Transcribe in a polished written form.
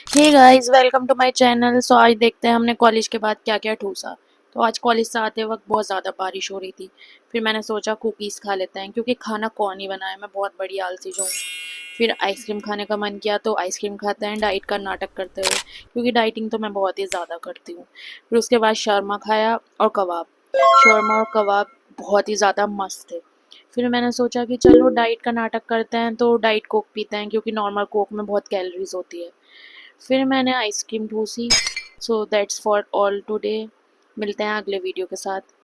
Hey guys, welcome to my channel. So आज देखते हैं हमने कॉलेज के बाद क्या क्या ठूसा। तो आज कॉलेज से आते वक्त बहुत ज़्यादा बारिश हो रही थी। फिर मैंने सोचा कुकीज़ खा लेते हैं, क्योंकि खाना कौन ही बनाए, मैं बहुत बड़ी आलसी जो हूँ। फिर आइसक्रीम खाने का मन किया तो आइसक्रीम खाते हैं डाइट का नाटक करते हुए, क्योंकि डाइटिंग तो मैं बहुत ही ज़्यादा करती हूँ। फिर उसके बाद शर्मा खाया और कबाब। शर्मा और कबाब बहुत ही ज़्यादा मस्त थे। फिर मैंने सोचा कि चलो डाइट का नाटक करते हैं तो डाइट कोक पीते हैं, क्योंकि नॉर्मल कोक में बहुत कैलोरीज होती है। फिर मैंने आइसक्रीम ठूसी। So that's for all today. मिलते हैं अगले वीडियो के साथ।